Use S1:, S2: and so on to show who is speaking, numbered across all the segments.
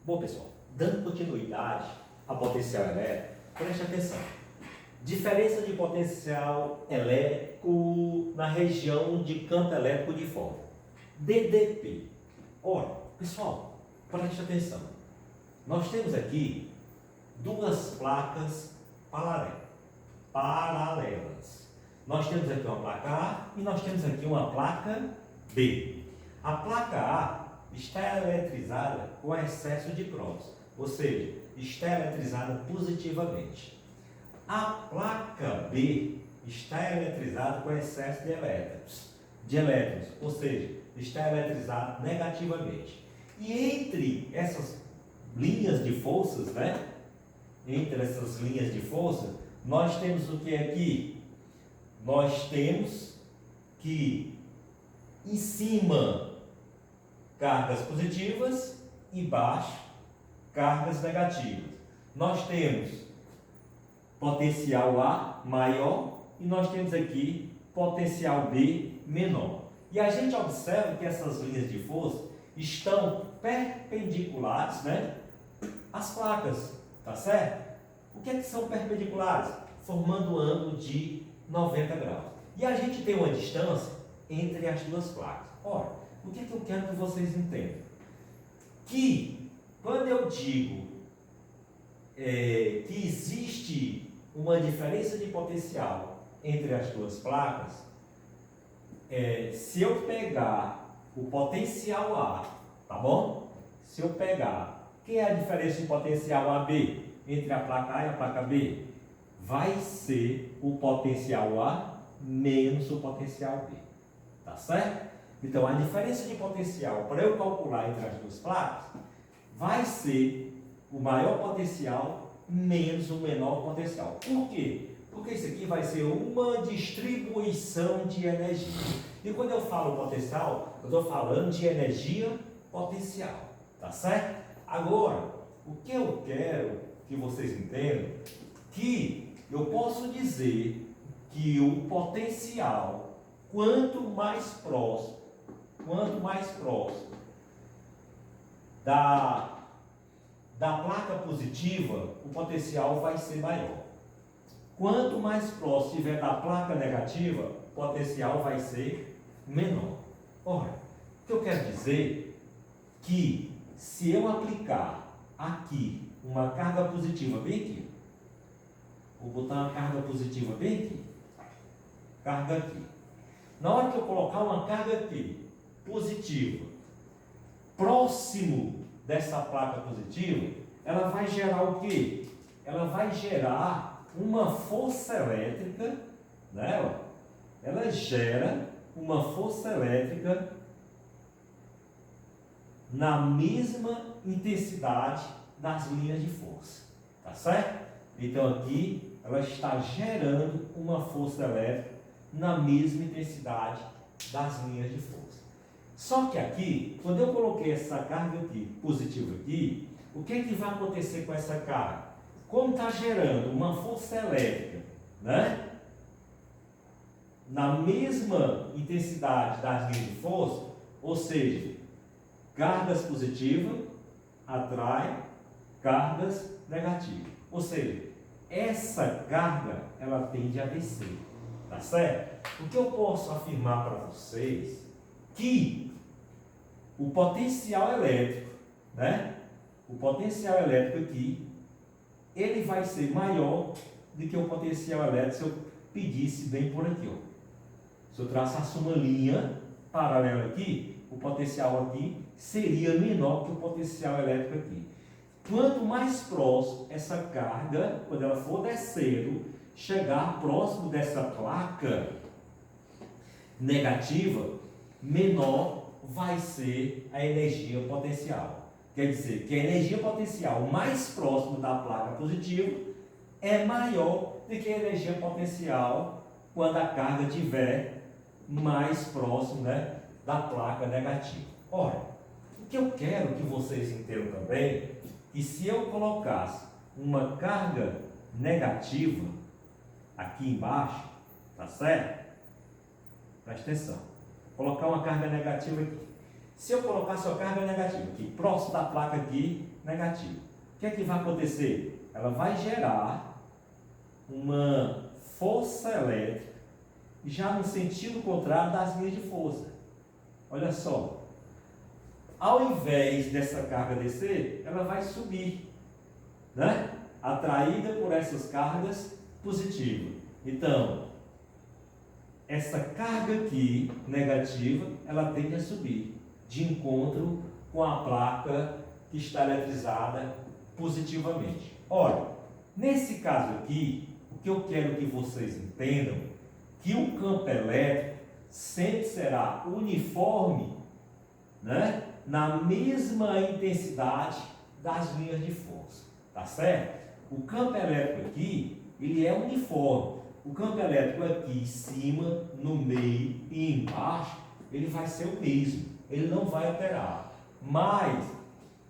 S1: Bom, pessoal, dando continuidade a potencial elétrico, preste atenção. Diferença de potencial elétrico na região de campo elétrico de fora. DDP. Ora, pessoal, preste atenção. Nós temos aqui duas placas paralelas. Nós temos aqui uma placa A e nós temos aqui uma placa B. A placa A está eletrizada com excesso de prós, ou seja, está eletrizada positivamente. A placa B está eletrizada com excesso de elétrons, ou seja, está eletrizada negativamente. E entre essas linhas de forças, nós temos o que aqui? Nós temos que em cima cargas positivas e baixo cargas negativas. Nós temos potencial A maior e nós temos aqui potencial B menor. E a gente observa que essas linhas de força estão perpendiculares, às placas, tá certo? O que é que são perpendiculares? Formando um ângulo de 90 graus. E a gente tem uma distância entre as duas placas. Ora, o que é que eu quero que vocês entendam? Que quando eu digo que existe uma diferença de potencial entre as duas placas, se eu pegar o potencial A, tá bom? Se eu pegar, que é a diferença de potencial AB entre a placa A e a placa B? Vai ser o potencial A menos o potencial B, tá certo? Então, a diferença de potencial para eu calcular entre as duas placas vai ser o maior potencial menos o menor potencial. Por quê? Porque isso aqui vai ser uma distribuição de energia. E quando eu falo potencial, eu estou falando de energia potencial, tá certo? Agora, o que eu quero que vocês entendam, que eu posso dizer que o potencial, quanto mais próximo da placa positiva, o potencial vai ser maior. Quanto mais próximo estiver da placa negativa, o potencial vai ser menor. Ora, o que eu quero dizer é que se eu aplicar aqui uma carga positiva bem aqui, vou botar uma carga positiva bem aqui, carga aqui. Na hora que eu colocar uma carga aqui, positiva, próximo dessa placa positiva, ela vai gerar o quê? Ela vai gerar uma força elétrica, Ela gera uma força elétrica na mesma intensidade das linhas de força, tá certo? Então aqui ela está gerando uma força elétrica na mesma intensidade das linhas de força. Só que aqui, quando eu coloquei essa carga aqui, positiva aqui, o que é que vai acontecer com essa carga? Como está gerando uma força elétrica, na mesma intensidade das linhas de força, ou seja, cargas positivas atraem cargas negativas. Ou seja, essa carga, ela tende a descer, tá certo? O que eu posso afirmar para vocês que o potencial elétrico, O potencial elétrico aqui, ele vai ser maior do que o potencial elétrico se eu pedisse bem por aqui, ó. Se eu traçasse uma linha paralela aqui, o potencial aqui seria menor que o potencial elétrico aqui. Quanto mais próximo essa carga, quando ela for descendo, chegar próximo dessa placa negativa, menor vai ser a energia potencial. Quer dizer que a energia potencial mais próxima da placa positiva é maior do que a energia potencial quando a carga estiver mais próximo, da placa negativa. Ora, o que eu quero que vocês entendam também é que se eu colocasse uma carga negativa aqui embaixo, tá certo? Presta atenção. Colocar uma carga negativa aqui. Se eu colocar sua carga negativa aqui, próximo da placa aqui, negativo, o que é que vai acontecer? Ela vai gerar uma força elétrica já no sentido contrário das linhas de força. Olha só, ao invés dessa carga descer, ela vai subir, né? Atraída por essas cargas positivas. Então, essa carga aqui, negativa, ela tende a subir, de encontro com a placa que está eletrizada positivamente. Olha, nesse caso aqui, o que eu quero que vocês entendam, que o campo elétrico sempre será uniforme, né, na mesma intensidade das linhas de força, tá certo? O campo elétrico aqui, ele é uniforme. O campo elétrico aqui em cima, no meio e embaixo, ele vai ser o mesmo, ele não vai alterar. Mas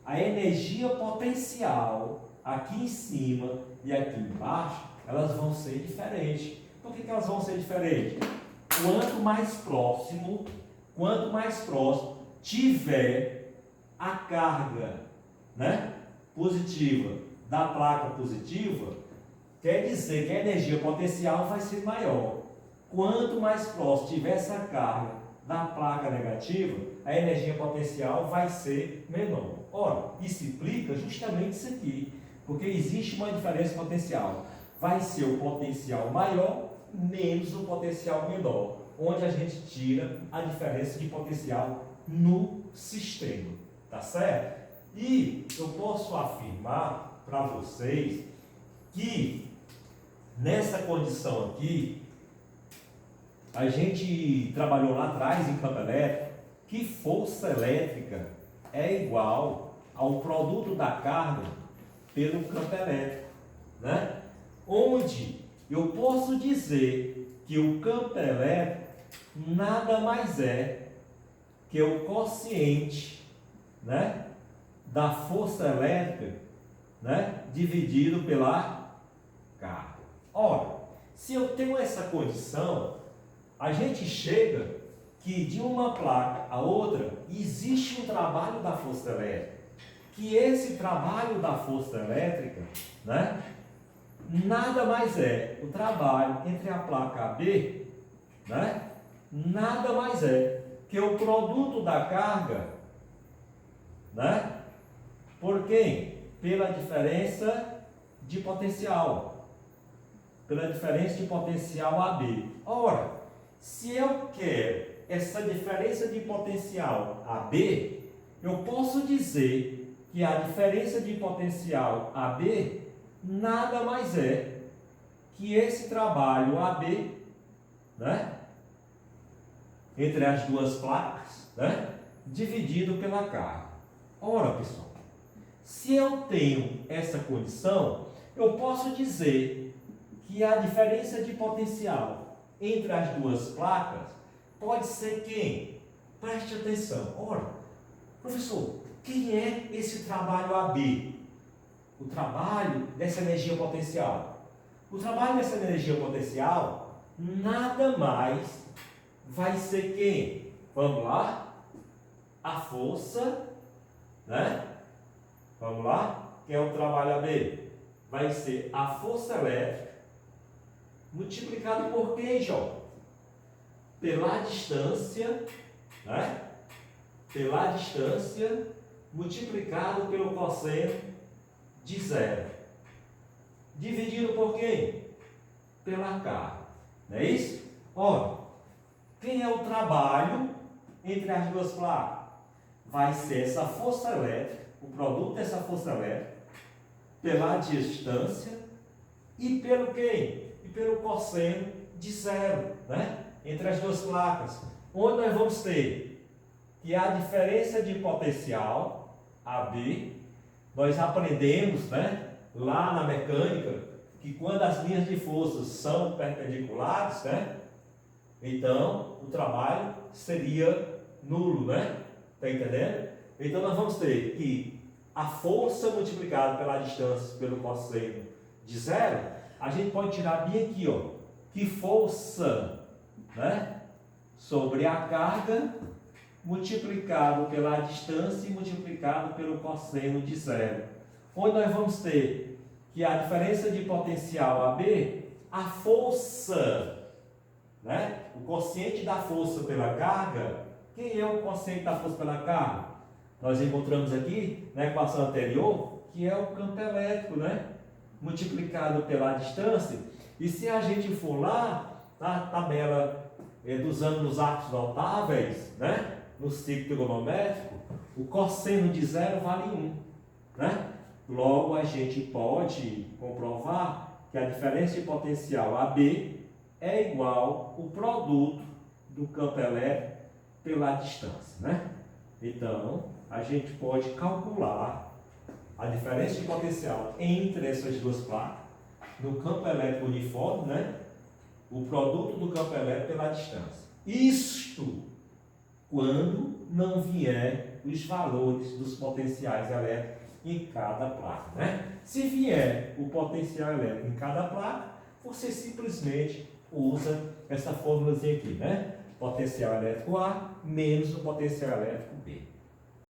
S1: a energia potencial aqui em cima e aqui embaixo, elas vão ser diferentes. Por que elas vão ser diferentes? Quanto mais próximo tiver a carga, né, positiva da placa positiva, quer dizer que a energia potencial vai ser maior. Quanto mais próximo tiver essa carga da placa negativa, a energia potencial vai ser menor. Ora, isso implica justamente isso aqui, porque existe uma diferença potencial. Vai ser o potencial maior menos o potencial menor, onde a gente tira a diferença de potencial no sistema, tá certo? E eu posso afirmar para vocês que nessa condição aqui, a gente trabalhou lá atrás em campo elétrico, que força elétrica é igual ao produto da carga pelo campo elétrico, né? Onde eu posso dizer que o campo elétrico nada mais é que o quociente, né, da força elétrica, né, dividido pela carga. Ora, se eu tenho essa condição, a gente chega que de uma placa a outra existe um trabalho da força elétrica, que esse trabalho da força elétrica, né, nada mais é o trabalho entre a placa AB, né, nada mais é que o produto da carga, né, por quem? Pela diferença de potencial. Pela diferença de potencial AB. Ora, se eu quero essa diferença de potencial AB, eu posso dizer que a diferença de potencial AB nada mais é que esse trabalho AB, né, entre as duas placas, né, dividido pela carga. Ora, pessoal, se eu tenho essa condição, eu posso dizer que a diferença de potencial entre as duas placas pode ser quem? Preste atenção. Ora, professor, quem é esse trabalho AB? O trabalho dessa energia potencial. O trabalho dessa energia potencial nada mais vai ser quem? Vamos lá? A força, né? Vamos lá? Que é o trabalho AB. Vai ser a força elétrica multiplicado por quem, Jó? Pela distância, né? Pela distância multiplicado pelo cosseno de zero. Dividido por quem? Pela carga. Não é isso? Ora, quem é o trabalho entre as duas placas? Vai ser essa força elétrica, o produto dessa força elétrica, pela distância e pelo quem? E pelo cosseno de zero, né? Entre as duas placas. Onde nós vamos ter que a diferença de potencial, AB, nós aprendemos, né, lá na mecânica, que quando as linhas de força são perpendiculares, né, então o trabalho seria nulo, né? Está entendendo? Então nós vamos ter que a força multiplicada pela distância pelo cosseno de zero, a gente pode tirar bem aqui, ó, que força, né, sobre a carga multiplicado pela distância e multiplicado pelo cosseno de zero. Onde nós vamos ter que a diferença de potencial AB, a força, né? O quociente da força pela carga. Quem é o quociente da força pela carga? Nós encontramos aqui na equação anterior que é o campo elétrico, né? Multiplicado pela distância. E se a gente for lá na tabela dos ângulos arcos notáveis, né? No ciclo trigonométrico, o cosseno de zero vale 1, né? Logo, a gente pode comprovar que a diferença de potencial AB é igual ao produto do campo elétrico pela distância, né? Então, a gente pode calcular a diferença de potencial entre essas duas placas no campo elétrico uniforme, né? O produto do campo elétrico pela distância. Isto quando não vier os valores dos potenciais elétricos em cada placa, né? Se vier o potencial elétrico em cada placa, você simplesmente usa essa fórmulazinha aqui, né? Potencial elétrico A menos o potencial elétrico B.